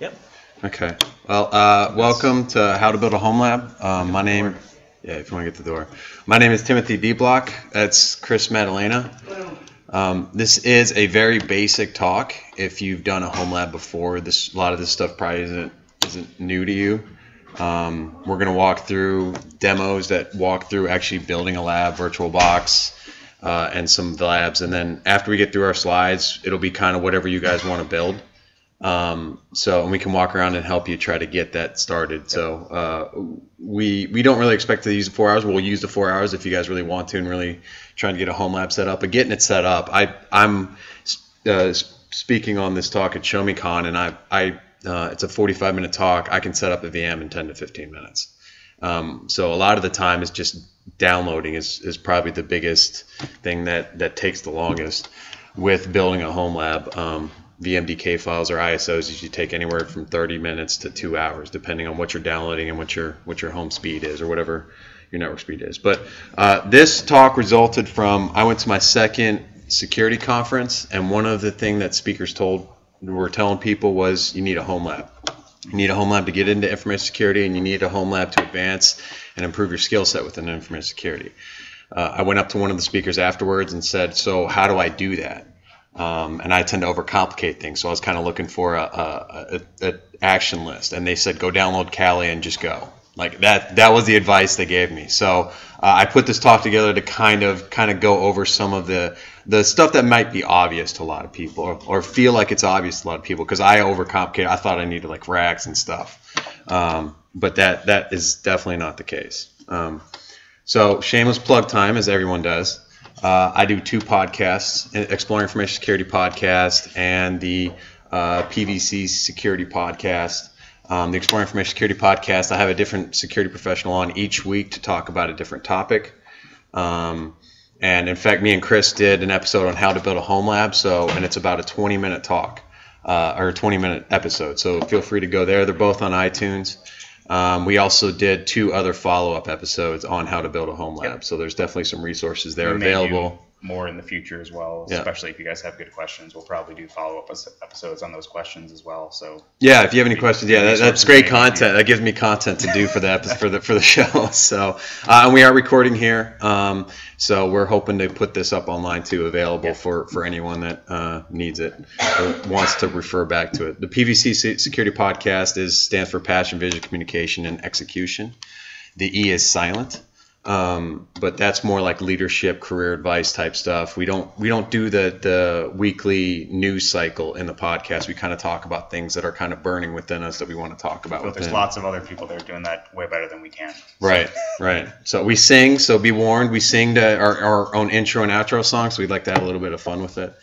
Yep. Okay. Well, welcome to How to Build a Home Lab. My name, yeah, if you want to get the door. My name is Timothy D. Block. That's Chris Maddalena. This is a very basic talk. If you've done a home lab before, a lot of this stuff probably isn't new to you. We're going to walk through demos that walk through actually building a lab, VirtualBox, and some of the labs. And then after we get through our slides, it'll be kind of whatever you guys want to build. And we can walk around and help you try to get that started. So we don't really expect to use the 4 hours. We'll use the 4 hours if you guys really want to and really trying to get a home lab set up. But getting it set up, I'm speaking on this talk at CircleCityCon, and it's a 45-minute talk. I can set up a VM in 10 to 15 minutes. So a lot of the time is just downloading is probably the biggest thing that takes the longest with building a home lab. VMDK files or ISOs usually take anywhere from 30 minutes to 2 hours, depending on what you're downloading and what your home speed is or whatever your network speed is. But this talk resulted from, I went to my second security conference, and one of the things that speakers were telling people was you need a home lab. You need a home lab to get into information security, and you need a home lab to advance and improve your skill set within information security. I went up to one of the speakers afterwards and said, so how do I do that? And I tend to overcomplicate things, so I was kind of looking for a action list, and they said go download Kali and just go. Like that was the advice they gave me. So I put this talk together to kind of go over some of the stuff that might be obvious to a lot of people or feel like it's obvious to a lot of people, because I overcomplicate. I thought I needed like racks and stuff, but that is definitely not the case. So shameless plug time, as everyone does. I do 2 podcasts, Exploring Information Security podcast and the PVC Security podcast. The Exploring Information Security podcast, I have a different security professional on each week to talk about a different topic. And in fact, me and Chris did an episode on how to build a home lab, and it's about a 20-minute talk or a 20-minute episode. So feel free to go there. They're both on iTunes. We also did 2 other follow-up episodes on how to build a home lab. Yep. So there's definitely some resources there available. More in the future as well, especially if you guys have good questions. We'll probably do follow-up episodes on those questions as well. So yeah, if you have any questions, that's great content. That gives me content to do for the for the show. So and we are recording here. So we're hoping to put this up online too, available for anyone that needs it or wants to refer back to it. The PVC Security Podcast stands for Passion, Vision, Communication, and Execution. The E is silent. But that's more like leadership, career advice type stuff. We don't do the weekly news cycle in the podcast. We kind of talk about things that are kind of burning within us that we want to talk about. But there's lots of other people that are doing that way better than we can. Right. So we sing. So be warned, we sing our own intro and outro songs. So we'd like to have a little bit of fun with it.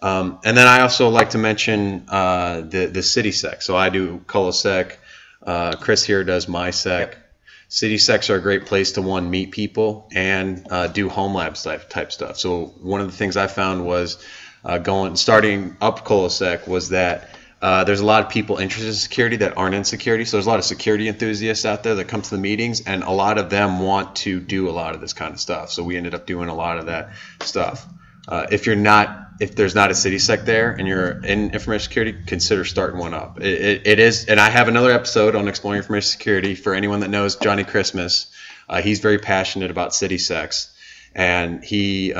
And then I also like to mention the CitySec. So I do ColoSec. Chris here does MySec. Yep. CitySecs are a great place to meet people and do home labs type stuff. So one of the things I found was starting up ColoSec was that there's a lot of people interested in security that aren't in security. So there's a lot of security enthusiasts out there that come to the meetings, and a lot of them want to do a lot of this kind of stuff. So we ended up doing a lot of that stuff. If there's not a CitySec there and you're in information security, consider starting one up. It is, and I have another episode on exploring information security for anyone that knows Johnny Christmas. He's very passionate about CitySecs, and he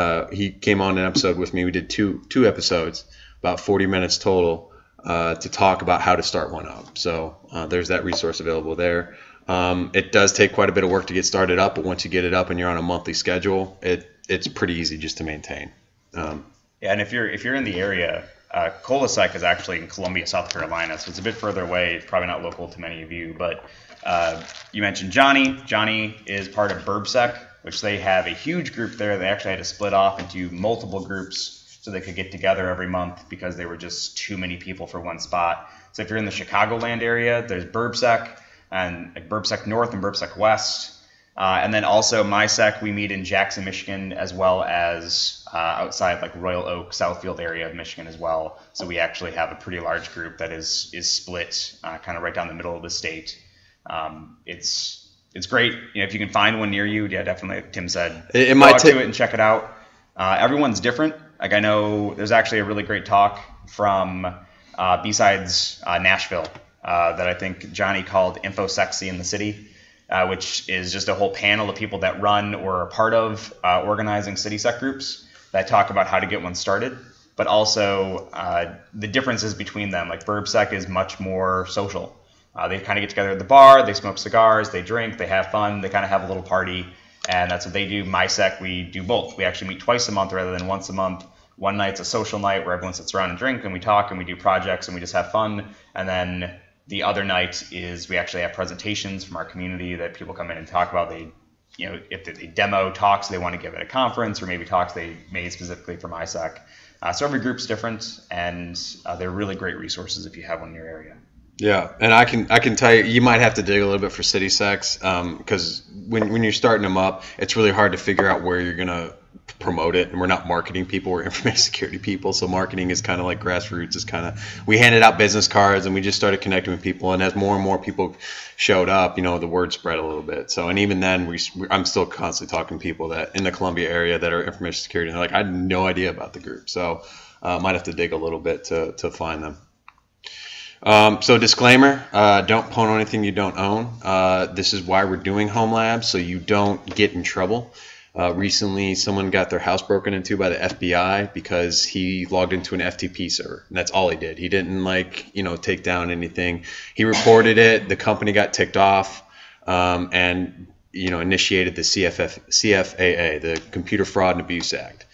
came on an episode with me. We did two episodes, about 40 minutes total, to talk about how to start one up. So there's that resource available there. It does take quite a bit of work to get started up, but once you get it up and you're on a monthly schedule, it's pretty easy just to maintain. And if you're in the area, ColoSec is actually in Columbia, South Carolina, so it's a bit further away. It's probably not local to many of you, but you mentioned Johnny. Johnny is part of BurbSec, which they have a huge group there. They actually had to split off into multiple groups so they could get together every month because there were just too many people for one spot. So if you're in the Chicagoland area, there's BurbSec and BurbSec North and BurbSec West. And then also MySec, we meet in Jackson, Michigan, as well as outside like Royal Oak, Southfield area of Michigan as well. So we actually have a pretty large group that is split kind of right down the middle of the state. It's great. If you can find one near you, definitely, like Tim said, go out to it and check it out. Everyone's different. Like I know there's actually a really great talk from B-Sides Nashville that I think Johnny called Info Sexy in the City, which is just a whole panel of people that run or are part of organizing CitySec groups that talk about how to get one started, but also the differences between them. Like BurbSec is much more social. They kind of get together at the bar, they smoke cigars, they drink, they have fun, they kind of have a little party, and that's what they do. MySec, we do both. We actually meet twice a month rather than once a month. One night's a social night where everyone sits around and drink, and we talk, and we do projects, and we just have fun. And then the other night is we actually have presentations from our community that people come in and talk about. They, if they demo talks they want to give at a conference, or maybe talks they made specifically for MySec. So every group's different, and they're really great resources if you have one in your area. Yeah, and I can tell you might have to dig a little bit for CitySecs because when you're starting them up, it's really hard to figure out where you're gonna promote it. And we're not marketing people; we're information security people. So marketing is kind of like grassroots. Is kind of, we handed out business cards and we just started connecting with people. And as more and more people showed up, the word spread a little bit. So, and even then, I'm still constantly talking to people that in the Columbia area that are information security. And they're like, I had no idea about the group. So might have to dig a little bit to find them. So disclaimer, don't pwn anything you don't own. This is why we're doing home labs, so you don't get in trouble. Recently, someone got their house broken into by the FBI because he logged into an FTP server, and that's all he did. He didn't take down anything. He reported it. The company got ticked off, and initiated the CFAA, the Computer Fraud and Abuse Act.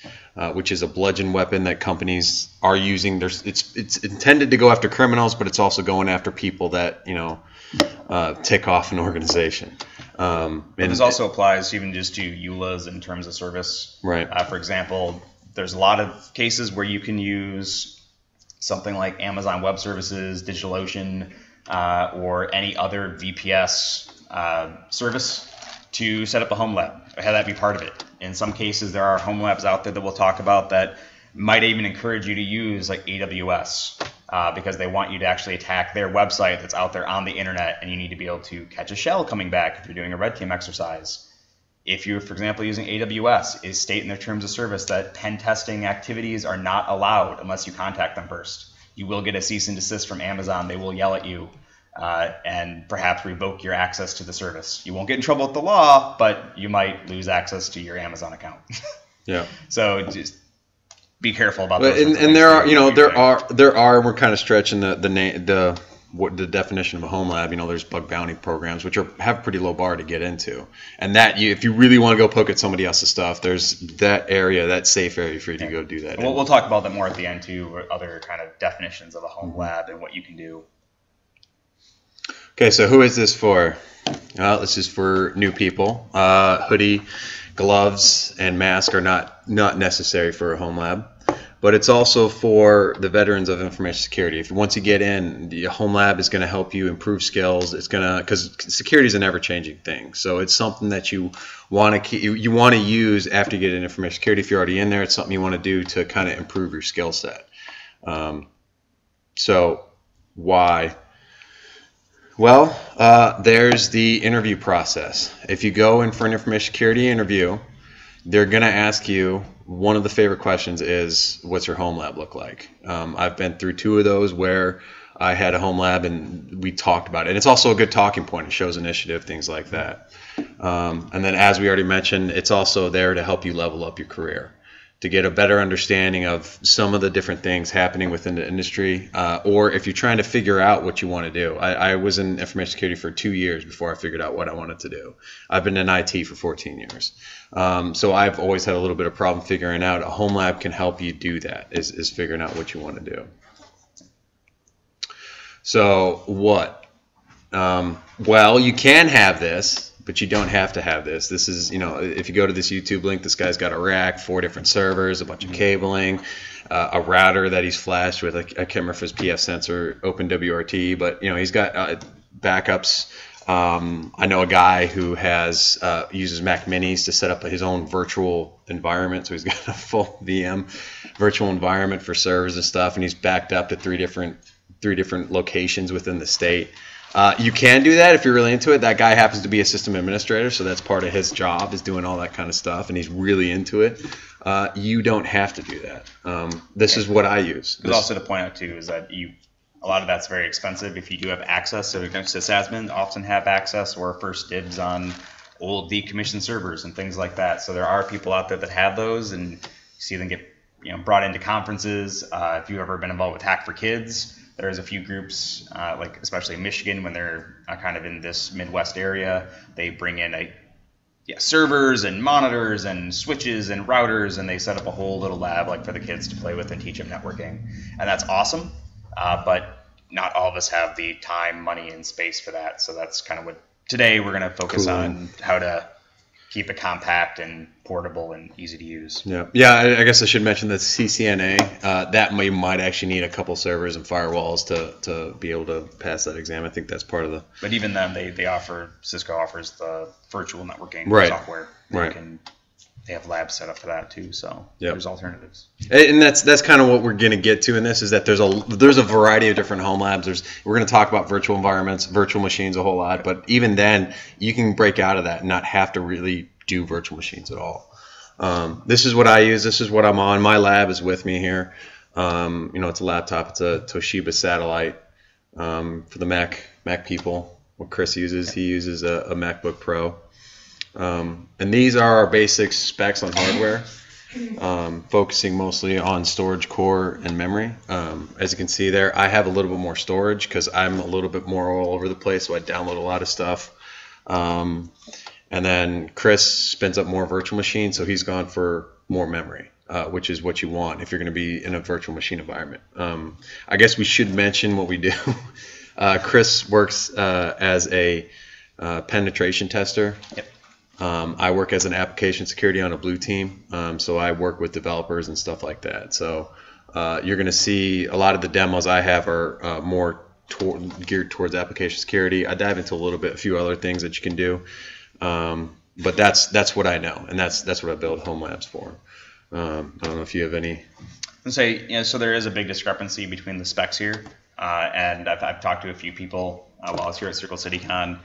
Which is a bludgeon weapon that companies are using. It's intended to go after criminals, but it's also going after people that tick off an organization. And this also applies even just to EULAs in terms of service. Right. For example, there's a lot of cases where you can use something like Amazon Web Services, DigitalOcean, or any other VPS service to set up a home lab, or have that be part of it. In some cases, there are home labs out there that we'll talk about that might even encourage you to use like AWS because they want you to actually attack their website that's out there on the internet, and you need to be able to catch a shell coming back if you're doing a red team exercise. If you're, for example, using AWS, is state in their terms of service that pen testing activities are not allowed unless you contact them first. You will get a cease and desist from Amazon. They will yell at you and perhaps revoke your access to the service. You won't get in trouble with the law, but you might lose access to your Amazon account. Yeah. So just be careful about those. And there are we're kind of stretching the definition of a home lab. There's bug bounty programs which have a pretty low bar to get into, and if you really want to go poke at somebody else's stuff, there's that safe area for you to go do that. We'll talk about that more at the end too, or other kind of definitions of a home lab and what you can do. Okay, so who is this for? This is for new people. Hoodie, gloves, and mask are not necessary for a home lab, but it's also for the veterans of information security. Once you get in, the home lab is going to help you improve skills. It's because security is an ever-changing thing, so it's something that you want to use after you get in information security. If you're already in there, it's something you want to do to kind of improve your skill set. So why? Well, there's the interview process. If you go in for an information security interview, they're going to ask you, one of the favorite questions is, what's your home lab look like? I've been through 2 of those where I had a home lab and we talked about it. And it's also a good talking point. It shows initiative, things like that. And then, as we already mentioned, it's also there to help you level up your career, to get a better understanding of some of the different things happening within the industry, or if you're trying to figure out what you want to do. I was in information security for 2 years before I figured out what I wanted to do. I've been in IT for 14 years. So I've always had a little bit of problem figuring out. A home lab can help you do that, is figuring out what you want to do. So what? Well, you can have this, but you don't have to have this. This is, if you go to this YouTube link, this guy's got a rack, 4 different servers, a bunch of cabling, a router that he's flashed with, I can't remember if it's PF sensor, OpenWRT, but he's got backups. I know a guy who uses Mac Minis to set up his own virtual environment, so he's got a full VM virtual environment for servers and stuff, and he's backed up to three different locations within the state. You can do that if you're really into it. That guy happens to be a system administrator, so that's part of his job, is doing all that kind of stuff, and he's really into it. You don't have to do that. This is what I use. There's also to point out too is that A lot of that's very expensive if you do have access. So sysadmins often have access or first dibs on old decommissioned servers and things like that. So there are people out there that have those, and you see them get brought into conferences. If you've ever been involved with Hack for Kids, there's a few groups, like especially in Michigan when they're kind of in this Midwest area, they bring in servers and monitors and switches and routers, and they set up a whole little lab like for the kids to play with and teach them networking, and that's awesome. But not all of us have the time, money, and space for that. So that's kind of what today we're going to focus on, how to keep it compact and portable and easy to use. Yeah. I guess I should mention that CCNA, that might actually need a couple servers and firewalls to be able to pass that exam. I think that's part of the. But even then, Cisco offers the virtual networking software. They have labs set up for that too, so there's alternatives. And that's kind of what we're going to get to in this, is that there's a variety of different home labs. We're going to talk about virtual environments, virtual machines a whole lot, but even then, you can break out of that and not have to really do virtual machines at all. This is what I use. This is what I'm on. My lab is with me here. It's a laptop. It's a Toshiba Satellite for the Mac people. What Chris uses, he uses a MacBook Pro. And these are our basic specs on hardware, focusing mostly on storage, core, and memory. As you can see there, I have a little bit more storage because I'm a little bit more all over the place, so I download a lot of stuff. And then Chris spins up more virtual machines, so he's gone for more memory, which is what you want if you're going to be in a virtual machine environment. I guess we should mention what we do. Chris works as a penetration tester. Yep. I work as an application security on a blue team, so I work with developers and stuff like that. So you're going to see a lot of the demos I have are more geared towards application security. I dive into a few other things that you can do, but that's what I know, and that's what I build home labs for. I don't know if you have any. So there is a big discrepancy between the specs here, and I've talked to a few people while I was here at CircleCityCon.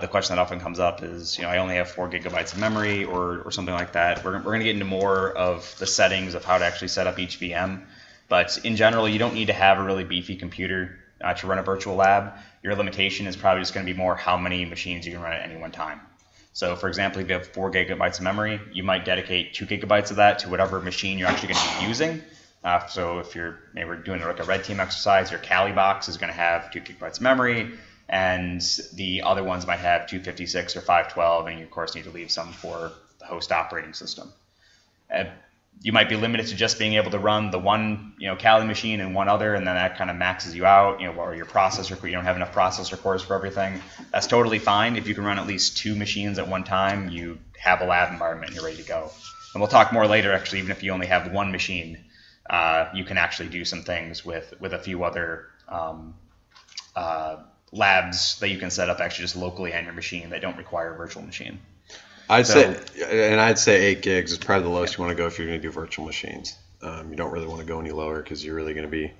The question that often comes up is, I only have 4 gigabytes of memory or something like that. We're going to get into more of the settings of how to actually set up each VM. But in general, you don't need to have a really beefy computer to run a virtual lab. Your limitation is probably just going to be more how many machines you can run at any one time. So for example, if you have 4 gigabytes of memory, you might dedicate 2 gigabytes of that to whatever machine you're actually going to be using. So if you're maybe doing like a red team exercise, your Kali box is going to have 2 gigabytes of memory, and the other ones might have 256 or 512, and you of course need to leave some for the host operating system. You might be limited to just being able to run the one Kali machine and one other, and then that kind of maxes you out, or your processor, you don't have enough processor cores for everything. That's totally fine. If you can run at least 2 machines at one time, you have a lab environment and you're ready to go. And we'll talk more later, actually, even if you only have 1 machine, you can actually do some things with a few other labs that you can set up actually just locally on your machine that don't require a virtual machine. I'd say 8 gigs is probably the lowest you want to go if you're going to do virtual machines. You don't really want to go any lower because you're really going to be.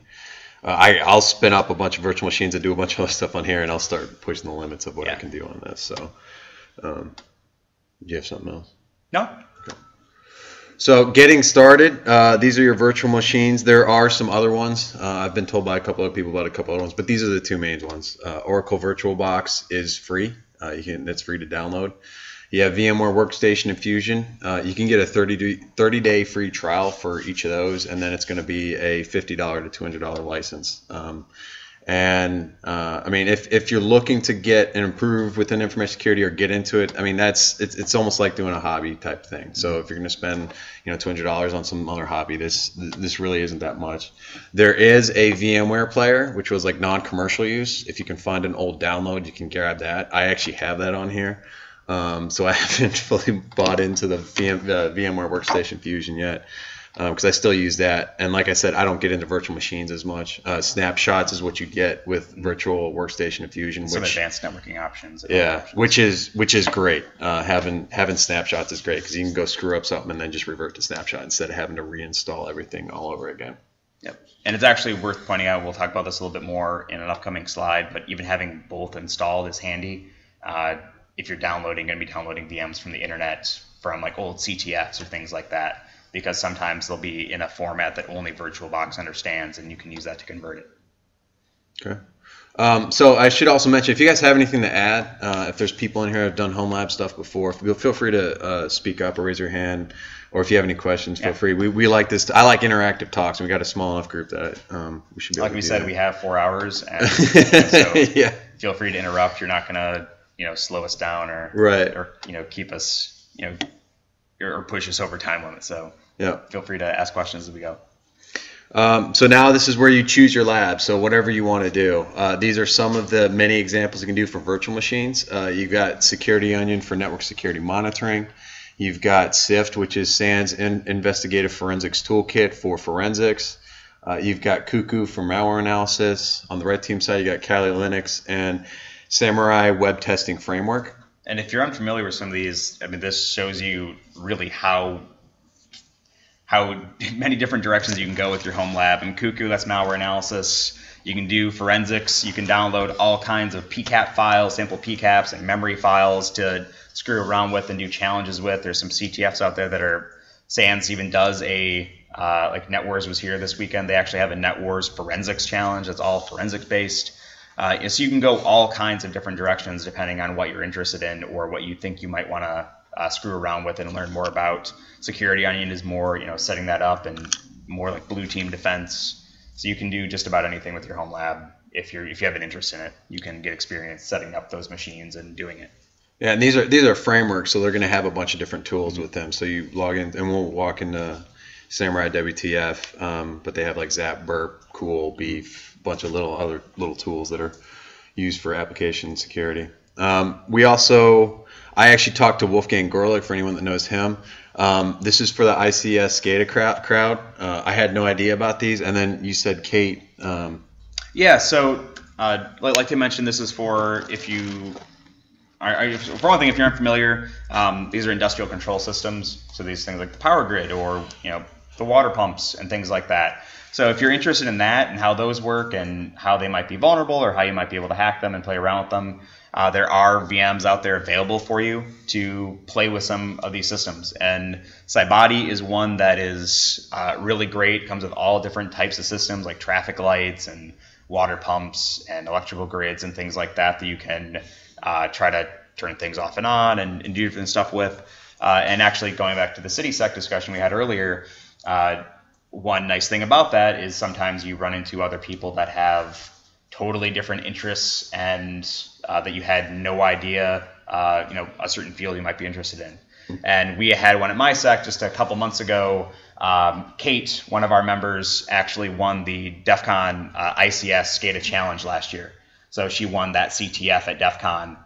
I'll spin up a bunch of virtual machines and do a bunch of other stuff on here, and I'll start pushing the limits of what I can do on this. So, do you have something else? No. So getting started, these are your virtual machines. There are some other ones. I've been told by a couple of people about a couple of other ones, but these are the 2 main ones. Oracle VirtualBox is free. It's free to download. You have VMware Workstation and Fusion. You can get a 30-day free trial for each of those, and then it's going to be a $50 to $200 license. If you're looking to get and improve within information security or get into it, it's almost like doing a hobby type thing. So if you're going to spend $200 on some other hobby, this really isn't that much. There is a VMware player, which was like non-commercial use. If you can find an old download, you can grab that. I actually have that on here. So I haven't fully bought into the VMware Workstation Fusion yet, because I still use that. And like I said, I don't get into virtual machines as much. Snapshots is what you get with virtual workstation and Fusion. Some advanced networking options. Which is great. Having snapshots is great because you can go screw up something and then just revert to snapshot instead of having to reinstall everything all over again. Yep. And it's actually worth pointing out, we'll talk about this a little bit more in an upcoming slide, but even having both installed is handy. If you're going to be downloading VMs from the internet, from like old CTFs or things like that, because sometimes they'll be in a format that only VirtualBox understands, and you can use that to convert it. Okay. So I should also mention, if you guys have anything to add, if there's people in here who have done home lab stuff before, feel free to speak up or raise your hand, or if you have any questions, feel free. We like this. I like interactive talks, and we got a small enough group that we should be able to do. Like we said, we have 4 hours, and so yeah. Feel free to interrupt. You're not gonna slow us down or keep us or push us over time limits. So yeah, feel free to ask questions as we go. So now this is where you choose your lab. So whatever you want to do. These are some of the many examples you can do for virtual machines. You've got Security Onion for network security monitoring. You've got SIFT, which is SANS Investigative Forensics Toolkit for forensics. You've got Cuckoo for malware analysis. On the red team side, you got Kali Linux and Samurai Web Testing Framework. And if you're unfamiliar with some of these, I mean, this shows you really how many different directions you can go with your home lab. And Cuckoo, that's malware analysis. You can do forensics. You can download all kinds of PCAP files, sample PCAPs, and memory files to screw around with and do challenges with. There's some CTFs out there that are, SANS even does a, like NetWars was here this weekend. They actually have a NetWars forensics challenge that's all forensics based. So you can go all kinds of different directions depending on what you're interested in or what you think you might want to screw around with and learn more about. Security Onion is more, setting that up and more like blue team defense. So you can do just about anything with your home lab if you have an interest in it. You can get experience setting up those machines and doing it. Yeah, and these are frameworks, so they're going to have a bunch of different tools with them. So you log in, and we'll walk into Samurai WTF, but they have like Zap, Burp, Cool, Beef, a bunch of other little tools that are used for application security. I actually talked to Wolfgang Gorlick, for anyone that knows him. This is for the ICS SCADA crowd. I had no idea about these, and then you said Kate. Yeah, so like to mention, this is for for one thing, if you're unfamiliar, these are industrial control systems. So these things like the power grid or the water pumps and things like that. So if you're interested in that and how those work and how they might be vulnerable or how you might be able to hack them and play around with them, there are VMs out there available for you to play with some of these systems. And Cybody is one that is really great. It comes with all different types of systems like traffic lights and water pumps and electrical grids and things like that you can try to turn things off and on and do different stuff with. And actually going back to the CitySec discussion we had earlier, one nice thing about that is sometimes you run into other people that have totally different interests and that you had no idea, a certain field you might be interested in. And we had one at MySec just a couple months ago. Kate, one of our members, actually won the DEF CON ICS SCADA Challenge last year. So she won that CTF at DEF CON.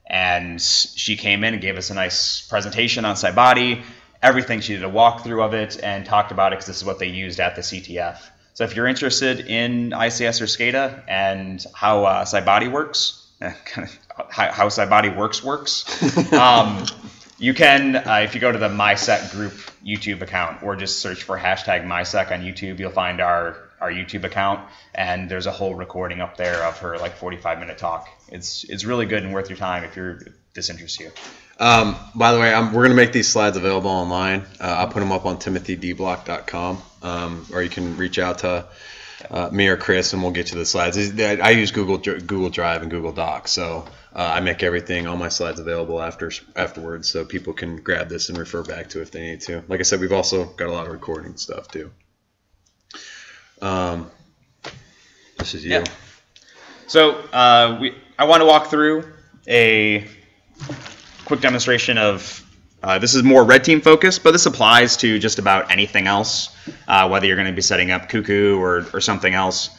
And she came in and gave us a nice presentation on Cybody, everything. She did a walkthrough of it and talked about it because this is what they used at the CTF. So if you're interested in ICS or SCADA and how Cybody works, how Cybody works, you can, if you go to the MySec group YouTube account or just search for hashtag MySec on YouTube, you'll find our YouTube account, and there's a whole recording up there of her like 45-minute talk. It's really good and worth your time if this interests you. By the way, we're going to make these slides available online. I'll put them up on timothydblock.com, or you can reach out to me or Chris, and we'll get you the slides. I use Google Drive and Google Docs, so I make all my slides available afterwards, so people can grab this and refer back to it if they need to. Like I said, we've also got a lot of recording stuff too. This is you. Yeah. So I want to walk through a quick demonstration of, this is more red team focused, but this applies to just about anything else, whether you're going to be setting up Cuckoo or something else.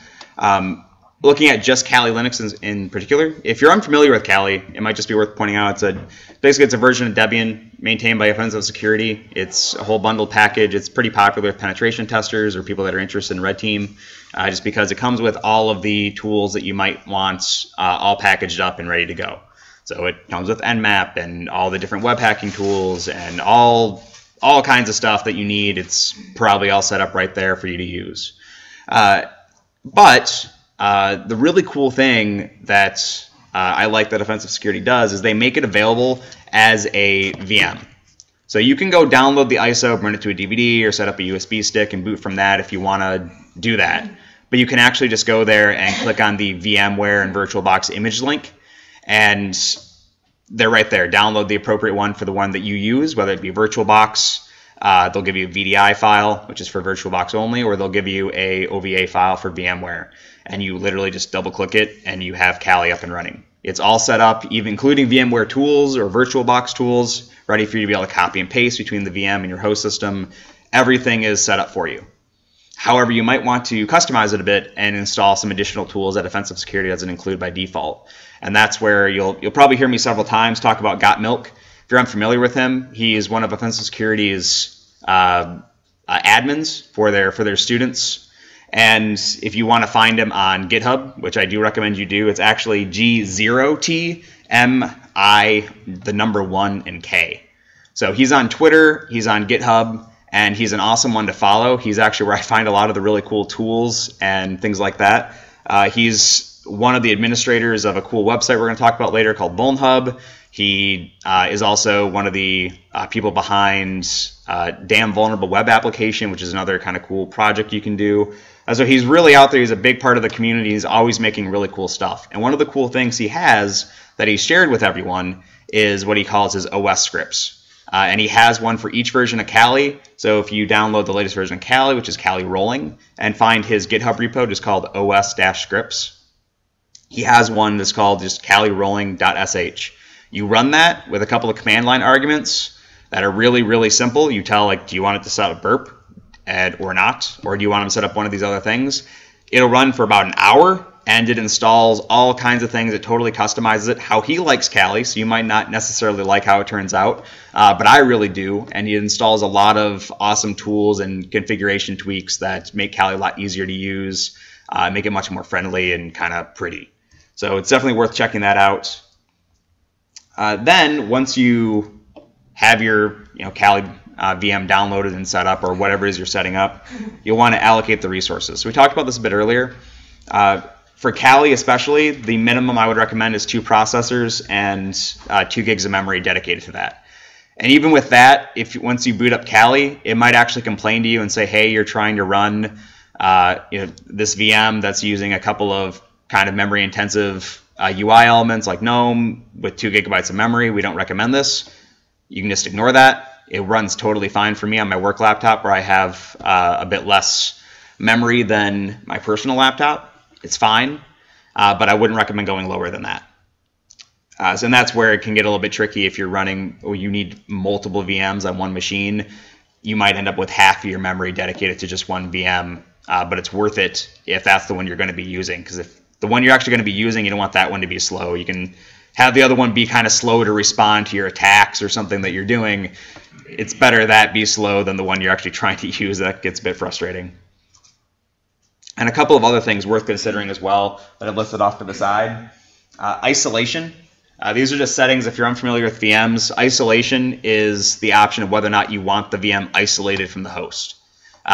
Looking at just Kali Linux in particular, if you're unfamiliar with Kali, it might just be worth pointing out basically it's a version of Debian maintained by Offensive Security. It's a whole bundled package. It's pretty popular with penetration testers or people that are interested in red team, just because it comes with all of the tools that you might want all packaged up and ready to go. So it comes with Nmap and all the different web hacking tools and all kinds of stuff that you need. It's probably all set up right there for you to use. But the really cool thing that I like that Offensive Security does is they make it available as a VM. So you can go download the ISO, burn it to a DVD, or set up a USB stick and boot from that if you want to do that. but you can actually just go there and click on the VMware and VirtualBox image link, and they're right there. Download the appropriate one for the one that you use, whether it be VirtualBox. They'll give you a VDI file, which is for VirtualBox only, or they'll give you a OVA file for VMware. And you literally just double click it and you have Kali up and running. It's all set up, even including VMware tools or VirtualBox tools, ready for you to be able to copy and paste between the VM and your host system. Everything is set up for you. However, you might want to customize it a bit and install some additional tools that Offensive Security doesn't include by default. And that's where you'll probably hear me several times talk about Got Milk. If you're unfamiliar with him, he is one of Offensive Security's admins for their students. And if you want to find him on GitHub, which I do recommend you do, it's actually G0TMI, the number 1 and K. So he's on Twitter, he's on GitHub, and he's an awesome one to follow. He's actually where I find a lot of the really cool tools and things like that. He's one of the administrators of a cool website we're going to talk about later called VulnHub. He is also one of the people behind Damn Vulnerable Web Application, which is another kind of cool project you can do. So he's really out there. He's a big part of the community. He's always making really cool stuff. And one of the cool things he has that he's shared with everyone is what he calls his OS scripts. And he has one for each version of Kali. So if you download the latest version of Kali, which is Kali Rolling, and find his GitHub repo just called os-scripts, he has one that's called just kalirolling.sh. You run that with a couple of command line arguments that are really, really simple. You tell, like, do you want it to set up burp or not? Or do you want them to set up one of these other things? It'll run for about an hour, and it installs all kinds of things. It totally customizes it how he likes Kali, so you might not necessarily like how it turns out, but I really do. And he installs a lot of awesome tools and configuration tweaks that make Kali a lot easier to use, make it much more friendly and kind of pretty. So it's definitely worth checking that out. Then once you have your Kali VM downloaded and set up, or whatever it is you're setting up, you'll want to allocate the resources. So we talked about this a bit earlier. For Kali especially, the minimum I would recommend is 2 processors and 2 gigs of memory dedicated to that. And even with that, once you boot up Kali, it might actually complain to you and say, hey, you're trying to run this VM that's using a couple of kind of memory intensive UI elements like GNOME with 2 gigabytes of memory. We don't recommend this. You can just ignore that. It runs totally fine for me on my work laptop, where I have a bit less memory than my personal laptop. It's fine, but I wouldn't recommend going lower than that. And that's where it can get a little bit tricky if you're running, or you need multiple VMs on one machine. You might end up with half of your memory dedicated to just one VM, but it's worth it if that's the one you're going to be using, because if the one you're actually going to be using, you don't want that one to be slow. You can have the other one be kind of slow to respond to your attacks or something that you're doing. It's better that be slow than the one you're actually trying to use. That gets a bit frustrating. And a couple of other things worth considering as well that I've listed off to the side. Isolation. These are just settings if you're unfamiliar with VMs. Isolation is the option of whether or not you want the VM isolated from the host,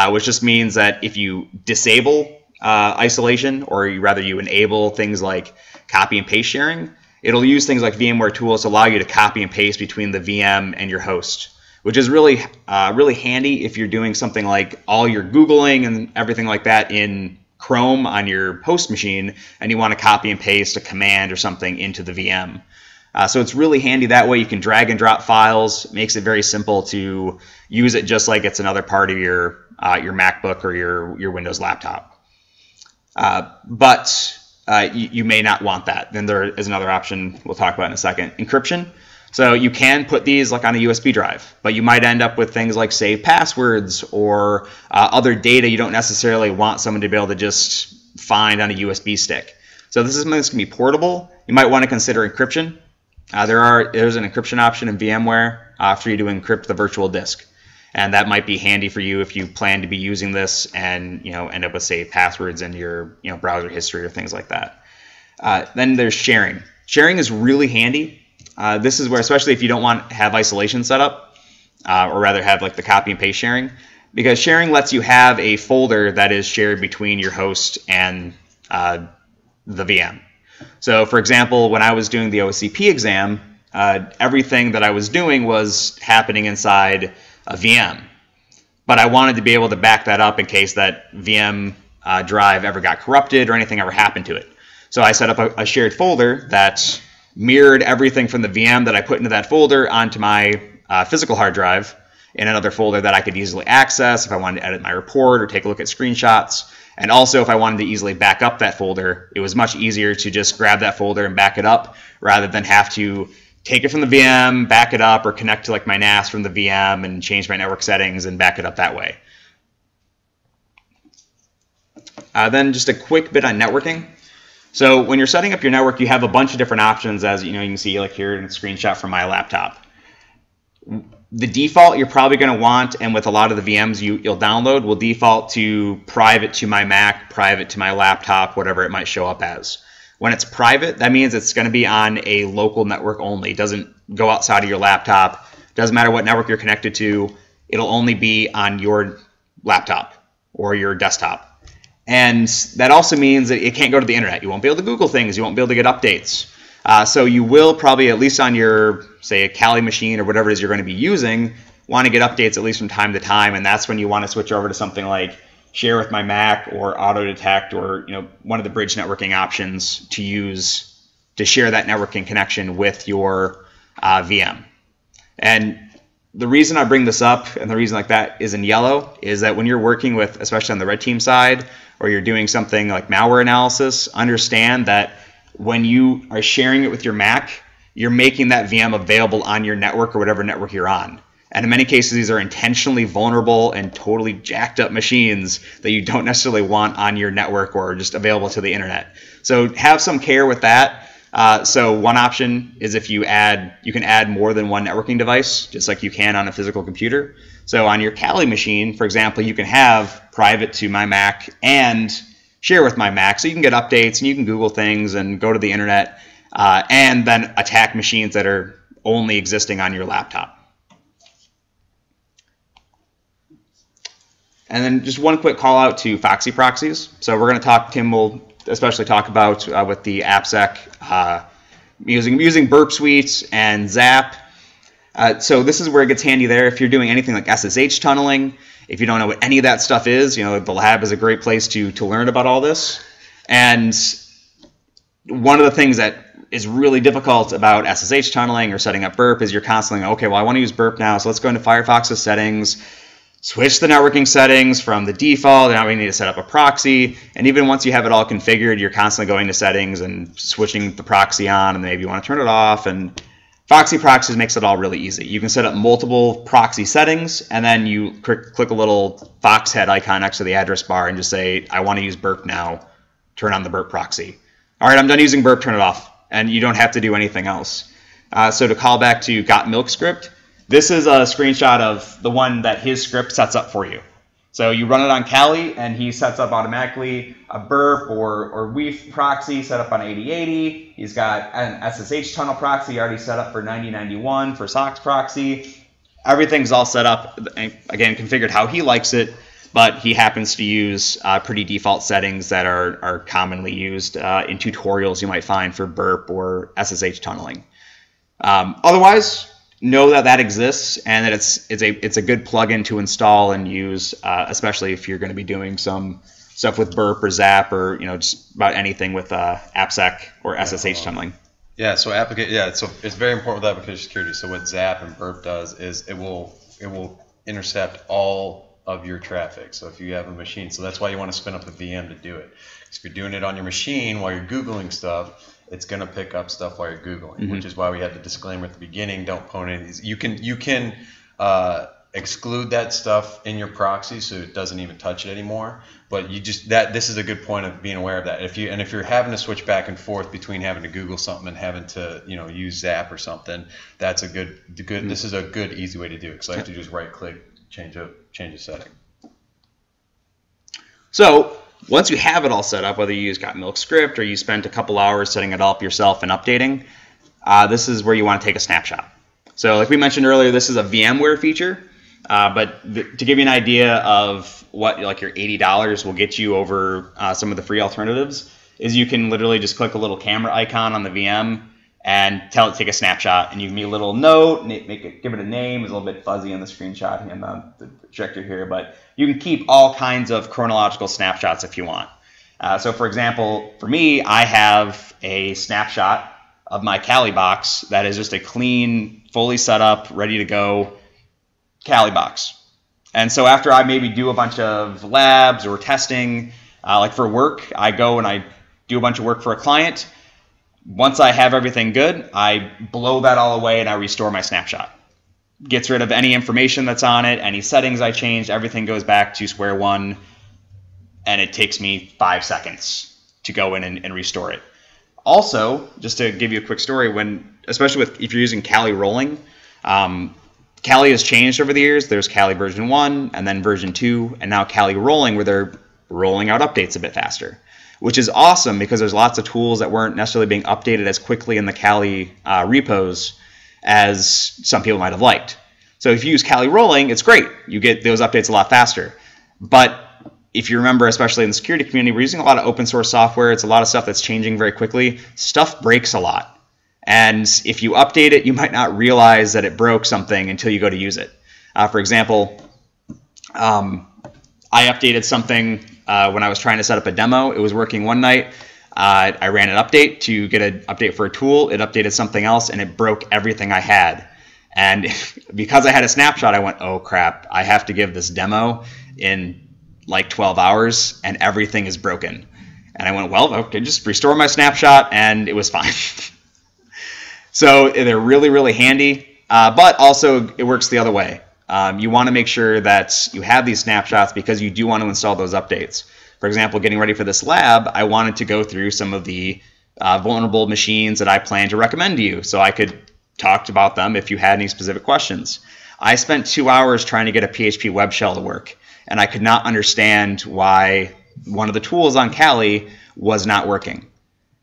which just means that if you disable isolation, or rather you enable things like copy and paste sharing, it'll use things like VMware tools to allow you to copy and paste between the VM and your host, which is really handy if you're doing something like all your Googling and everything like that in Chrome on your host machine, and you want to copy and paste a command or something into the VM. So it's really handy that way. You can drag and drop files. It makes it very simple to use it just like it's another part of your MacBook or your Windows laptop. But you may not want that. Then there is another option we'll talk about in a second. Encryption. So you can put these like on a USB drive, but you might end up with things like saved passwords or other data you don't necessarily want someone to be able to just find on a USB stick. So this is something that's going to be portable. You might want to consider encryption. There's an encryption option in VMware for you to encrypt the virtual disk. And that might be handy for you if you plan to be using this and end up with saved passwords in your browser history or things like that. Then there's sharing. Sharing is really handy. This is where, especially if you don't want to have isolation set up, or rather have like the copy and paste sharing, because sharing lets you have a folder that is shared between your host and the VM. So for example, when I was doing the OSCP exam, everything that I was doing was happening inside a VM, but I wanted to be able to back that up in case that VM drive ever got corrupted or anything ever happened to it. So I set up a shared folder that mirrored everything from the VM that I put into that folder onto my physical hard drive in another folder that I could easily access if I wanted to edit my report or take a look at screenshots. And also, if I wanted to easily back up that folder, it was much easier to just grab that folder and back it up rather than have to take it from the VM, back it up, or connect to like my NAS from the VM and change my network settings and back it up that way. Then just a quick bit on networking. So when you're setting up your network, you have a bunch of different options, as you can see like here in a screenshot from my laptop. The default you're probably going to want, and with a lot of the VMs you'll download, will default to private to my Mac, private to my laptop, whatever it might show up as. When it's private, that means it's going to be on a local network only. It doesn't go outside of your laptop. Doesn't matter what network you're connected to. It'll only be on your laptop or your desktop. And that also means that it can't go to the internet. You won't be able to Google things. You won't be able to get updates. So you will probably, at least on your, say, a Kali machine or whatever it is you're going to be using, want to get updates at least from time to time. And that's when you want to switch over to something like Share with my Mac or Auto Detect, or one of the bridge networking options to use to share that networking connection with your VM. And the reason I bring this up, and the reason like that is in yellow, is that when you're working with, especially on the red team side, or you're doing something like malware analysis, understand that when you are sharing it with your Mac, you're making that VM available on your network or whatever network you're on. And in many cases, these are intentionally vulnerable and totally jacked up machines that you don't necessarily want on your network or just available to the internet. So have some care with that. So one option is if you can add more than one networking device, just like you can on a physical computer. So on your Kali machine, for example, you can have private to my Mac and share with my Mac. So you can get updates and you can Google things and go to the internet and then attack machines that are only existing on your laptop. And then just one quick call out to Foxy proxies. So we're going to talk, Tim will especially talk about with the AppSec using Burp Suite and Zap. So this is where it gets handy there. If you're doing anything like SSH tunneling, if you don't know what any of that stuff is, the lab is a great place to learn about all this. And one of the things that is really difficult about SSH tunneling or setting up Burp is you're constantly, okay, well, I want to use Burp now, so let's go into Firefox's settings, switch the networking settings from the default, and now we need to set up a proxy. And even once you have it all configured, you're constantly going to settings and switching the proxy on, and maybe you want to turn it off. And Foxy proxies makes it all really easy. You can set up multiple proxy settings, and then you click a little fox head icon next to the address bar and just say, I want to use Burp now, turn on the Burp proxy. All right, I'm done using Burp, turn it off. And you don't have to do anything else. So to call back to Got Milk script, this is a screenshot of the one that his script sets up for you. So you run it on Kali, and he sets up automatically a Burp or WEAF proxy set up on 8080. He's got an SSH tunnel proxy already set up for 9091 for SOX proxy. Everything's all set up, again, configured how he likes it, but he happens to use pretty default settings that are commonly used in tutorials you might find for Burp or SSH tunneling. Otherwise, know that exists and that it's a good plugin to install and use, especially if you're going to be doing some stuff with Burp or Zap or just about anything with AppSec or SSH tunneling. Yeah, so so it's very important with application security. So what Zap and Burp does is it will intercept all of your traffic. So if you have a machine, so that's why you want to spin up a VM to do it. If you're doing it on your machine while you're Googling stuff, it's going to pick up stuff while you're Googling, which is why we had the disclaimer at the beginning, don't pwn any of these. You can exclude that stuff in your proxy so it doesn't even touch it anymore, but this is a good point of being aware of that. If you're having to switch back and forth between having to Google something and having to use Zap or something, that's a good this is a good easy way to do it, because I have to just right click, change a setting. So once you have it all set up, whether you use Got Milk script or you spent a couple hours setting it up yourself and updating, this is where you want to take a snapshot. So like we mentioned earlier, this is a VMware feature, but to give you an idea of what like your $80 will get you over some of the free alternatives is you can literally just click a little camera icon on the VM and tell it to take a snapshot, and you give me a little note, give it a name. It's a little bit fuzzy in the screenshot and the projector here, but you can keep all kinds of chronological snapshots if you want. So for example, for me, I have a snapshot of my Kali box that is just a clean, fully set up, ready to go Kali box. And so after I maybe do a bunch of labs or testing, like for work, I go and I do a bunch of work for a client. Once I have everything good, I blow that all away and I restore my snapshot. Gets rid of any information that's on it, any settings I changed, everything goes back to square one, and it takes me 5 seconds to go in and restore it. Also, just to give you a quick story, especially if you're using Kali rolling, Kali has changed over the years. There's Kali version 1 and then version 2, and now Kali rolling, where they're rolling out updates a bit faster, which is awesome because there's lots of tools that weren't necessarily being updated as quickly in the Kali repos as some people might have liked. So if you use Kali rolling, it's great. You get those updates a lot faster. But if you remember, especially in the security community, we're using a lot of open source software. It's a lot of stuff that's changing very quickly. Stuff breaks a lot. And if you update it, you might not realize that it broke something until you go to use it. For example, I updated something when I was trying to set up a demo. It was working one night. I ran an update to get an update for a tool. It updated something else, and it broke everything I had. And because I had a snapshot, I went, oh, crap. I have to give this demo in like 12 hours, and everything is broken. And I went, well, okay, just restore my snapshot, and it was fine. So they're really, really handy, but also it works the other way. You want to make sure that you have these snapshots because you do want to install those updates. For example, getting ready for this lab, I wanted to go through some of the vulnerable machines that I plan to recommend to you so I could talk about them if you had any specific questions. I spent 2 hours trying to get a PHP web shell to work, and I could not understand why one of the tools on Kali was not working.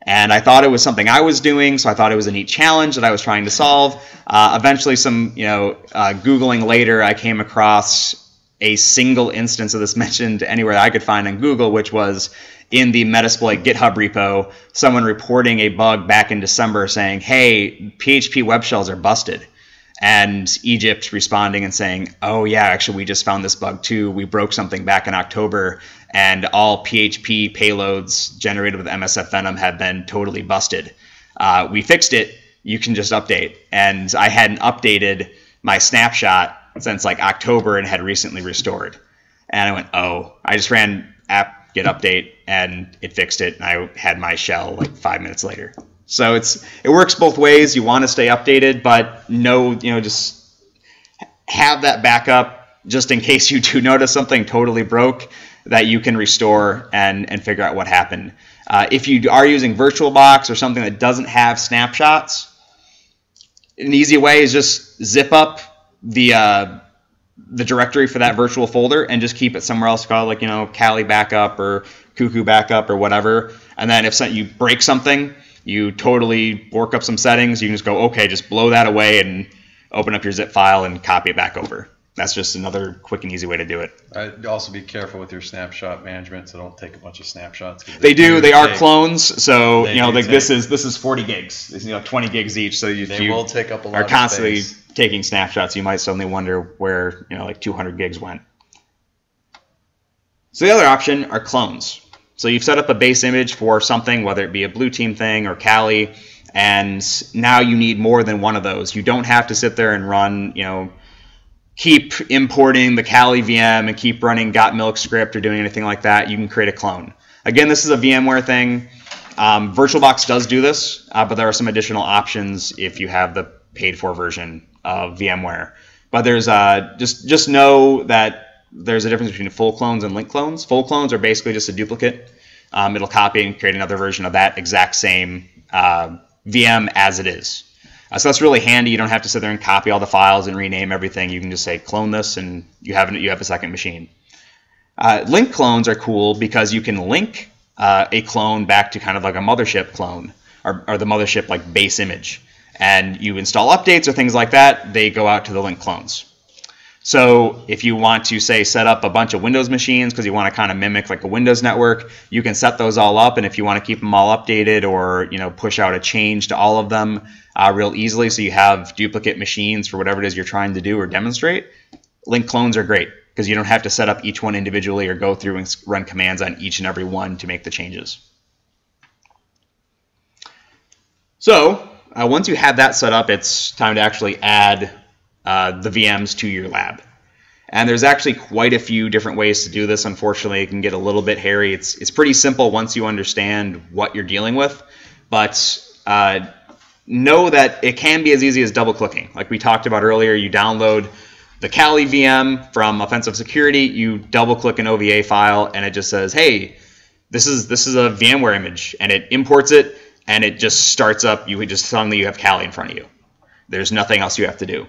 And I thought it was something I was doing, so I thought it was a neat challenge that I was trying to solve. Eventually, Googling later, I came across a single instance of this mentioned anywhere I could find on Google, which was in the Metasploit GitHub repo, someone reporting a bug back in December saying, hey, PHP web shells are busted. And Egypt responding and saying, oh yeah, actually we just found this bug too. We broke something back in October, and all PHP payloads generated with MSF Venom have been totally busted. We fixed it. You can just update. And I hadn't updated my snapshot since like October and had recently restored. And I went, oh, I just ran apt get update and it fixed it, and I had my shell like 5 minutes later. So it works both ways. You want to stay updated, but just have that backup just in case you do notice something totally broke that you can restore and figure out what happened. If you are using VirtualBox or something that doesn't have snapshots, an easy way is just zip up the directory for that virtual folder and just keep it somewhere else called like, Kali backup or Cuckoo backup or whatever. And then if you break something, you totally work up some settings, you can just go, okay, just blow that away and open up your zip file and copy it back over. That's just another quick and easy way to do it. I'd also be careful with your snapshot management, so don't take a bunch of snapshots. They are clones, so this is 40 gigs. It's 20 gigs each, so they will take up a lot of space. Are constantly taking snapshots, you might suddenly wonder where 200 gigs went. So the other option are clones. So you've set up a base image for something, whether it be a blue team thing or Kali, and now you need more than one of those. You don't have to sit there and run, keep importing the Kali VM and keep running got.milk script or doing anything like that. You can create a clone. Again, this is a VMware thing. VirtualBox does do this, but there are some additional options if you have the paid-for version of VMware. But there's just know that there's a difference between full clones and link clones. Full clones are basically just a duplicate. It'll copy and create another version of that exact same VM as it is. So that's really handy. You don't have to sit there and copy all the files and rename everything. You can just say clone this, and you have a second machine. Link clones are cool because you can link a clone back to kind of like a mothership clone or the mothership like base image. And you install updates or things like that, they go out to the link clones. So if you want to, say, set up a bunch of Windows machines because you want to kind of mimic like a Windows network, you can set those all up. And if you want to keep them all updated or, push out a change to all of them real easily so you have duplicate machines for whatever it is you're trying to do or demonstrate, link clones are great because you don't have to set up each one individually or go through and run commands on each and every one to make the changes. So once you have that set up, it's time to actually add the VMs to your lab. And there's actually quite a few different ways to do this. Unfortunately, it can get a little bit hairy. It's pretty simple once you understand what you're dealing with, but know that it can be as easy as double clicking. Like we talked about earlier, you download the Kali VM from Offensive Security, you double click an OVA file and it just says, hey, this is a VMware image, and it imports it and it just starts up. Suddenly you have Kali in front of you. There's nothing else you have to do.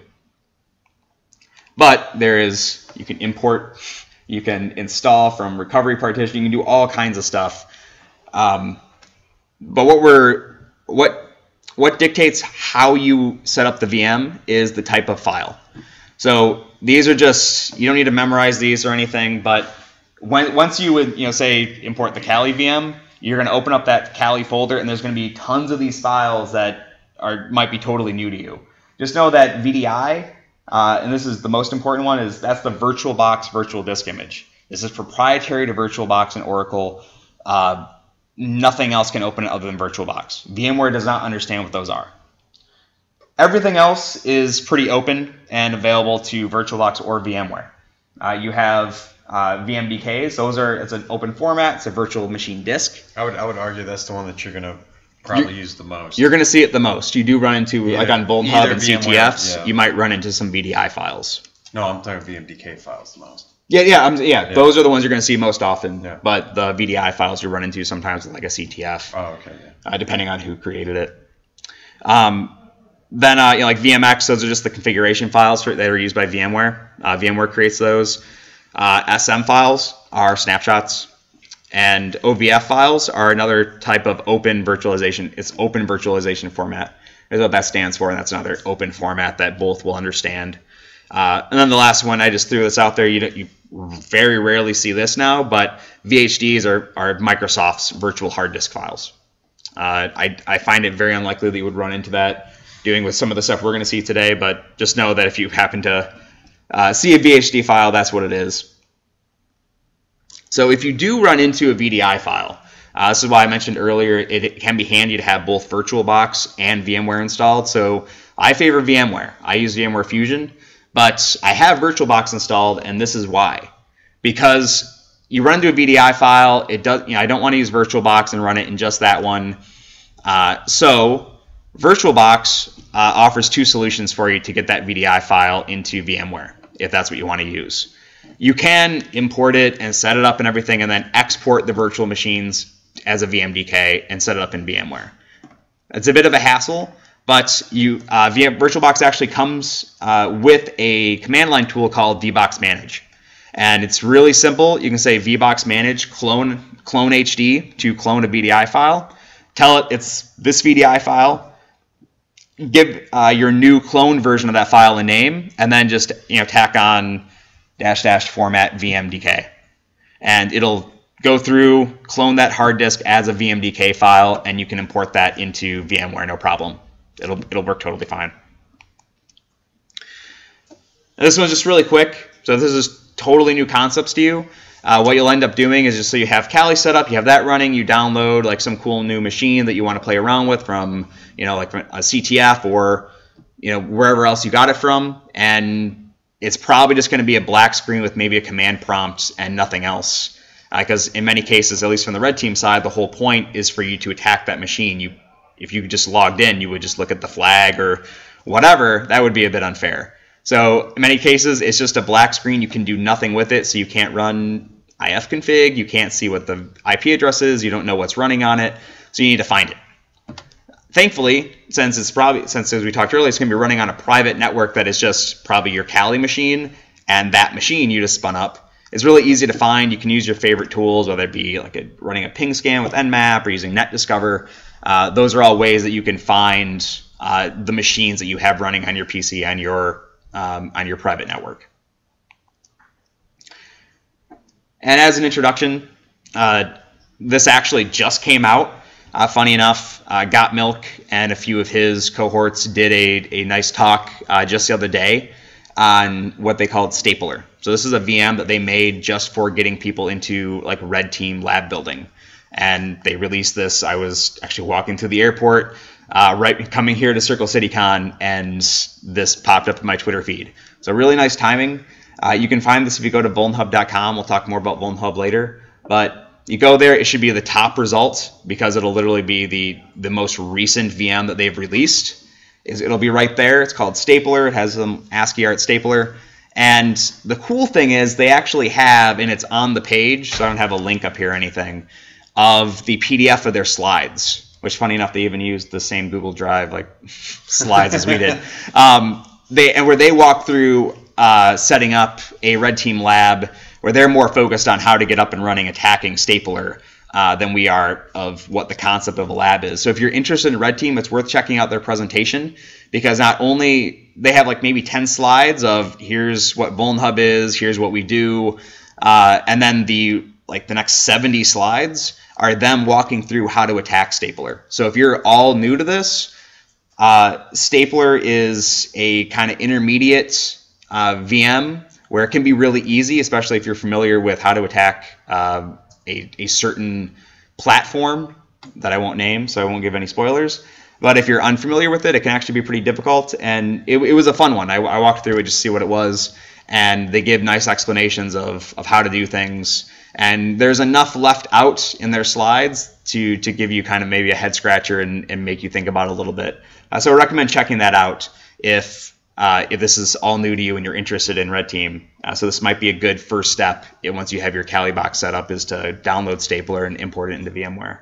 But you can import, you can install from recovery partition, you can do all kinds of stuff. But what dictates how you set up the VM is the type of file. So these are just, you don't need to memorize these or anything, but once you would, say import the Kali VM, you're going to open up that Kali folder and there's going to be tons of these files that might be totally new to you. Just know that VDI, and this is the most important one, that's the VirtualBox virtual disk image. This is proprietary to VirtualBox and Oracle. Nothing else can open it other than VirtualBox. VMware does not understand what those are. Everything else is pretty open and available to VirtualBox or VMware. You have VMDKs. It's an open format. It's a virtual machine disk. I would argue that's the one that you're going to probably use the most. You're going to see it the most. You do run into, like on Bolton Hub and CTFs, you might run into some VDI files. No, I'm talking VMDK files the most. Yeah. Those are the ones you're going to see most often. Yeah. But the VDI files you run into sometimes with like a CTF. Oh, okay. Yeah. Depending on who created it. Then like VMX, those are just the configuration files that are used by VMware. VMware creates those. SM files are snapshots. And OVF files are another type of open virtualization. It's open virtualization format. That's what that stands for, and that's another open format that both will understand. And then the last one, I just threw this out there. You very rarely see this now, but VHDs are Microsoft's virtual hard disk files. I find it very unlikely that you would run into that doing with some of the stuff we're going to see today, but just know that if you happen to see a VHD file, that's what it is. So if you do run into a VDI file, this is why I mentioned earlier, it can be handy to have both VirtualBox and VMware installed. So I favor VMware. I use VMware Fusion, but I have VirtualBox installed, and this is why. Because you run into a VDI file, I don't want to use VirtualBox and run it in just that one. So VirtualBox offers two solutions for you to get that VDI file into VMware, if that's what you want to use. You can import it and set it up and everything, and then export the virtual machines as a VMDK and set it up in VMware. It's a bit of a hassle, but VirtualBox actually comes with a command line tool called vbox manage. And it's really simple. You can say vbox manage clone HD to clone a VDI file. Tell it it's this VDI file. Give your new clone version of that file a name, and then just tack on -- format VMDK, and it'll go through, clone that hard disk as a VMDK file, and you can import that into VMware, no problem. It'll work totally fine. And this one's just really quick. So this is totally new concepts to you. What you'll end up doing is just so you have Kali set up, you have that running, you download like some cool new machine that you want to play around with from like from a CTF or wherever else you got it from, and it's probably just going to be a black screen with maybe a command prompt and nothing else. Because in many cases, at least from the red team side, the whole point is for you to attack that machine. If you just logged in, you would just look at the flag or whatever. That would be a bit unfair. So in many cases, it's just a black screen. You can do nothing with it. So you can't run ifconfig. You can't see what the IP address is. You don't know what's running on it. So you need to find it. Thankfully, since as we talked earlier, it's going to be running on a private network that is just probably your Kali machine, and that machine you just spun up, it's really easy to find. You can use your favorite tools, whether it be like running a ping scan with Nmap or using NetDiscover. Those are all ways that you can find the machines that you have running on your PC and your private network. And as an introduction, this actually just came out. Funny enough, Got Milk and a few of his cohorts did a nice talk just the other day on what they called Stapler. So this is a VM that they made just for getting people into like red team lab building. And they released this. I was actually walking through the airport, right coming here to CircleCityCon, and this popped up in my Twitter feed. So really nice timing. You can find this if you go to vulnhub.com. We'll talk more about Vulnhub later. But you go there, it should be the top result because it'll literally be the most recent VM that they've released. It'll be right there. It's called Stapler. It has some ASCII art stapler. And the cool thing is they actually have, and it's on the page, so I don't have a link up here or anything, of the PDF of their slides, which funny enough, they even used the same Google Drive like slides as we did. Where they walk through setting up a red team lab where they're more focused on how to get up and running attacking Stapler than we are of what the concept of a lab is. So if you're interested in red team, it's worth checking out their presentation because not only they have like maybe 10 slides of here's what Vulnhub is, here's what we do, and then the next 70 slides are them walking through how to attack Stapler. So if you're all new to this, Stapler is a kind of intermediate VM where it can be really easy, especially if you're familiar with how to attack a certain platform that I won't name, so I won't give any spoilers. But if you're unfamiliar with it, it can actually be pretty difficult. And it was a fun one. I walked through it just to see what it was, and they give nice explanations of how to do things. And there's enough left out in their slides to give you kind of maybe a head scratcher and make you think about it a little bit. So I recommend checking that out if this is all new to you and you're interested in Red Team. So this might be a good first step once you have your Kali box set up, is to download Stapler and import it into VMware.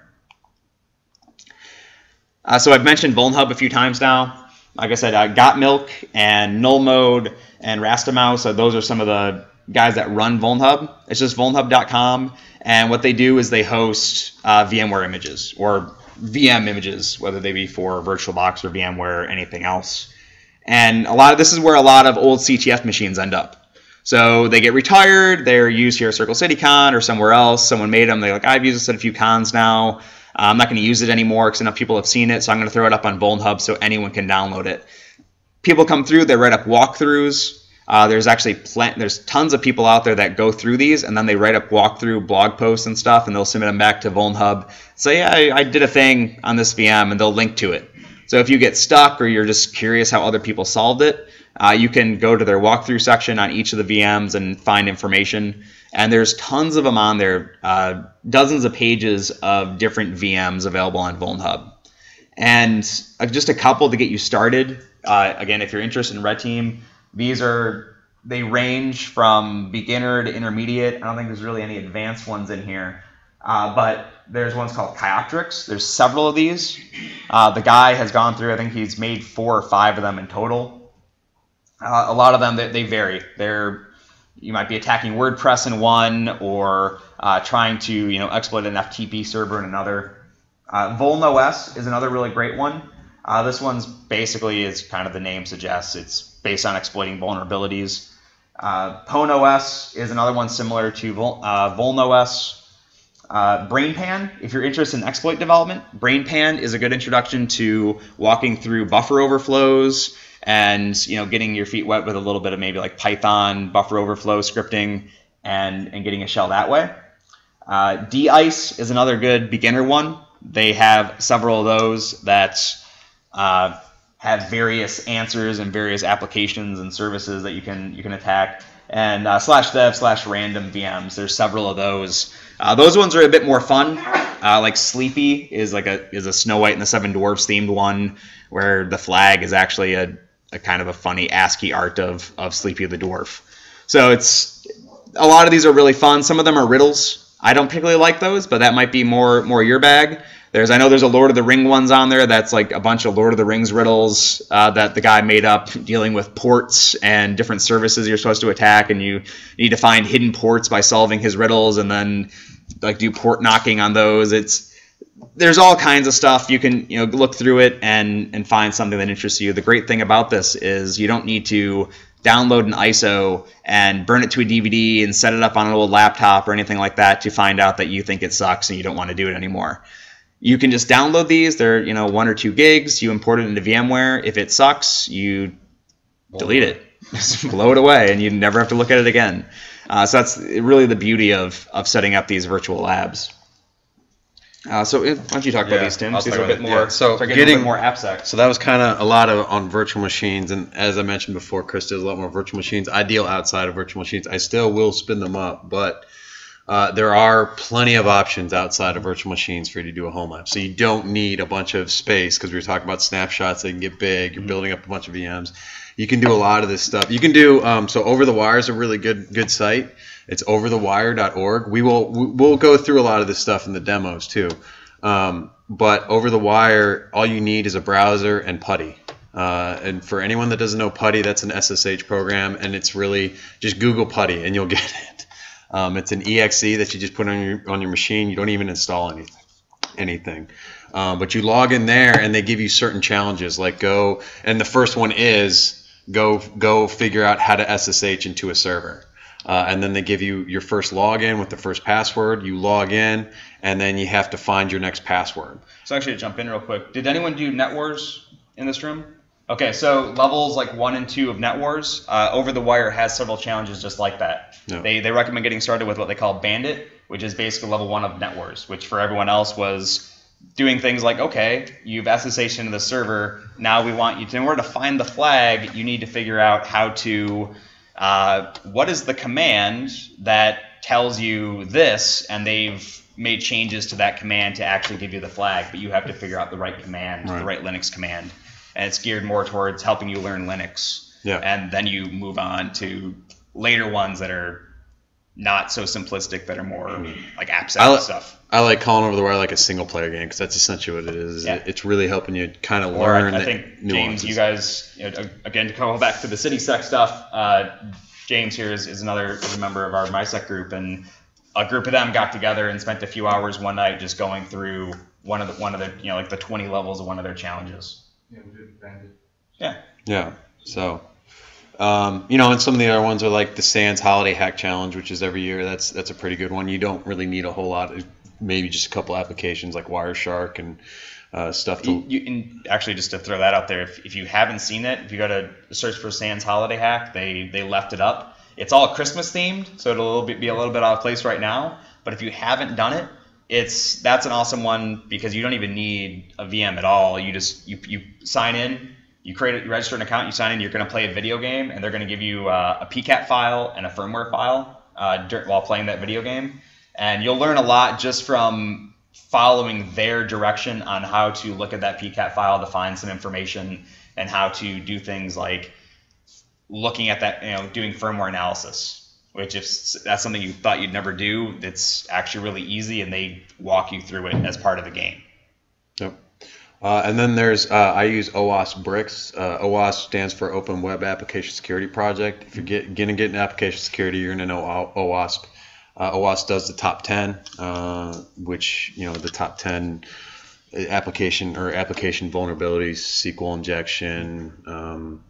So I've mentioned Vulnhub a few times now. Like I said, Got Milk and Null Mode and Rastamouse, those are some of the guys that run Vulnhub. It's just vulnhub.com, and what they do is they host VMware images or VM images, whether they be for VirtualBox or VMware or anything else. And this is where a lot of old CTF machines end up. So they get retired, they're used here at CircleCityCon or somewhere else. Someone made them, they're like, I've used this at a few cons now. I'm not going to use it anymore because enough people have seen it, so I'm going to throw it up on Vulnhub so anyone can download it. People come through, they write up walkthroughs. There's tons of people out there that go through these, and then they write up walkthrough blog posts and stuff, and they'll submit them back to Vulnhub. Say, yeah, I did a thing on this VM, and they'll link to it. So if you get stuck or you're just curious how other people solved it, you can go to their walkthrough section on each of the VMs and find information. And there's tons of them on there, dozens of pages of different VMs available on Vulnhub. And just a couple to get you started. Again, if you're interested in Red Team, they range from beginner to intermediate. I don't think there's really any advanced ones in here. But there's ones called Chioptrix. There's several of these. The guy has gone through, I think he's made 4 or 5 of them in total. A lot of them, they vary. You might be attacking WordPress in one, or trying to exploit an FTP server in another. VulnOS is another really great one. This one's basically, as kind of the name suggests, it's based on exploiting vulnerabilities. PwnOS is another one similar to VulnOS. BrainPan, if you're interested in exploit development, BrainPan is a good introduction to walking through buffer overflows and getting your feet wet with a little bit of maybe like Python buffer overflow scripting and getting a shell that way. DICE is another good beginner one. They have several of those that have various answers and various applications and services that you can attack. And /dev/random VMs, there's several of those. Those ones are a bit more fun. Like Sleepy is a Snow White and the Seven Dwarfs themed one, where the flag is actually a kind of a funny ASCII art of Sleepy the Dwarf. So a lot of these are really fun. Some of them are riddles. I don't particularly like those, but that might be more your bag. I know there's a Lord of the Ring ones on there that's like a bunch of Lord of the Rings riddles that the guy made up, dealing with ports and different services you're supposed to attack, and you need to find hidden ports by solving his riddles and then do port knocking on those. There's all kinds of stuff. You can look through it and find something that interests you. The great thing about this is you don't need to download an ISO and burn it to a DVD and set it up on an old laptop or anything like that to find out that you think it sucks and you don't want to do it anymore. You can just download these. They're 1 or 2 gigs. You import it into VMware. If it sucks, you delete it. Just blow it away, and you never have to look at it again. So that's really the beauty of setting up these virtual labs. So why don't you talk about these, Tim? These are a bit more. So getting a bit more AppSec. So that was kind of a lot on virtual machines, and as I mentioned before, Chris does a lot more virtual machines. I deal outside of virtual machines. I still will spin them up, but there are plenty of options outside of virtual machines for you to do a home lab. So you don't need a bunch of space, because we were talking about snapshots. They can get big. You're building up a bunch of VMs. You can do a lot of this stuff. You can do so. Over the Wire is a really good site. It's overthewire.org. We'll go through a lot of this stuff in the demos too. But Over the Wire, all you need is a browser and PuTTY. And for anyone that doesn't know PuTTY, that's an SSH program, and it's really just Google PuTTY and you'll get it. It's an exe that you just put on your machine. You don't even install anything. But you log in there and they give you certain challenges, like go, and the first one is go figure out how to SSH into a server. And then they give you your first login with the first password. You log in, and then you have to find your next password. So actually, to jump in real quick, did anyone do NetWars in this room? Okay, so levels like 1 and 2 of NetWars, Over the Wire has several challenges just like that. Yeah. They recommend getting started with what they call Bandit, which is basically level 1 of NetWars, which for everyone else was doing things like, okay, you've SSH'd into the server. Now we want you to, in order to find the flag, you need to figure out how to, what is the command that tells you this, and they've made changes to that command to actually give you the flag, but you have to figure out the right command, the right Linux command. And it's geared more towards helping you learn Linux. Yeah. And then you move on to later ones that are not so simplistic, that are more like AppSec stuff. I like calling Over the Wire like a single player game, because that's essentially what it is. Yeah. It's really helping you kind of learn. I think nuances. James, you guys, again, to go back to the CitySec stuff, James here is another member of our MySec group, and a group of them got together and spent a few hours one night just going through one of the like the 20 levels of one of their challenges. Yeah, we did Bandit. Yeah. Yeah. So. And some of the other ones are like the Sands Holiday Hack Challenge, which is every year. That's a pretty good one. You don't really need a whole lot, maybe just a couple applications like Wireshark and stuff. And actually, just to throw that out there, if you haven't seen it, if you go to search for Sands Holiday Hack, they left it up. It's all Christmas themed, so it'll be a little bit out of place right now. But if you haven't done it, that's an awesome one, because you don't even need a VM at all. You just you sign in. You register an account, you sign in, you're going to play a video game, and they're going to give you a PCAP file and a firmware file while playing that video game. And you'll learn a lot just from following their direction on how to look at that PCAP file to find some information, and how to do things like looking at that, doing firmware analysis, which if that's something you thought you'd never do, it's actually really easy, and they walk you through it as part of the game. Yep. And then there's, I use OWASP bricks. OWASP stands for Open Web Application Security Project. If you're going to get into application security, you're going to know OWASP. OWASP does the top 10, which, the top 10 application vulnerabilities, SQL injection,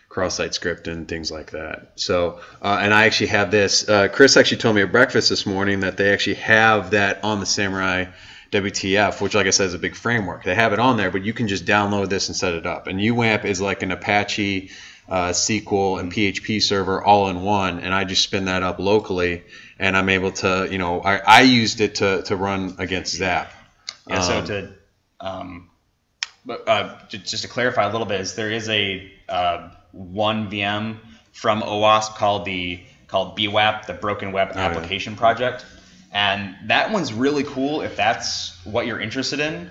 cross-site scripting, things like that. So, and I actually have this. Chris actually told me at breakfast this morning that they actually have that on the Samurai WTF, which, like I said, is a big framework. They have it on there, but you can just download this and set it up. And UWAMP is like an Apache, SQL, and PHP server all in one, and I just spin that up locally, and I'm able to, I used it to run against Zap. Yeah. So just to clarify a little bit, there is a one VM from OWASP called BWAP, the Broken Web Application Project. And that one's really cool if that's what you're interested in.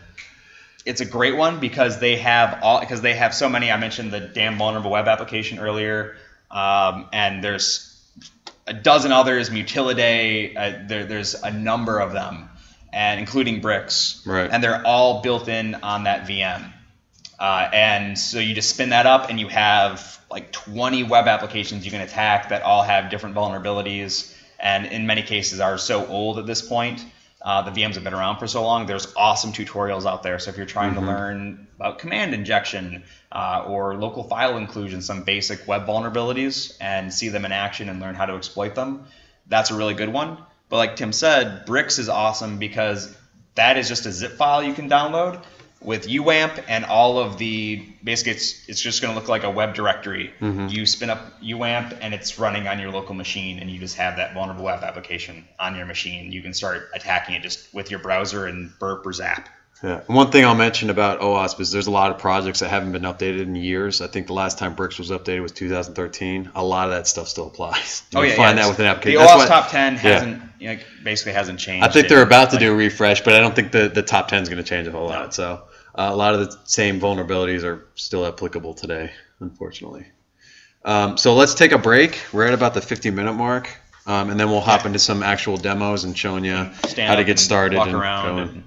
It's a great one because they have so many. I mentioned the damn vulnerable web application earlier, and there's a dozen others. Mutilidae, there's a number of them, and including bricks, right? And they're all built in on that VM. And so you just spin that up, and you have like 20 web applications you can attack that all have different vulnerabilities. And in many cases are so old at this point the VMs have been around for so long, there's awesome tutorials out there. So if you're trying to learn about command injection or local file inclusion, some basic web vulnerabilities, and see them in action and learn how to exploit them, that's a really good one. But like Tim said, Bricks is awesome because that is just a zip file you can download with UAMP and all of the, basically it's just going to look like a web directory. You spin up UAMP and it's running on your local machine, and you just have that vulnerable web application on your machine. You can start attacking it just with your browser and burp or zap. Yeah. And one thing I'll mention about OWASP is there's a lot of projects that haven't been updated in years. I think the last time Bricks was updated was 2013. A lot of that stuff still applies. You'll find that with an application. The OWASP top 10 hasn't, basically hasn't changed. I think they're about to do a refresh, but I don't think the top 10 is going to change a whole lot. So a lot of the same vulnerabilities are still applicable today, unfortunately. So let's take a break. We're at about the 50-minute mark, and then we'll hop into some actual demos and showing you how to get started. Walk around.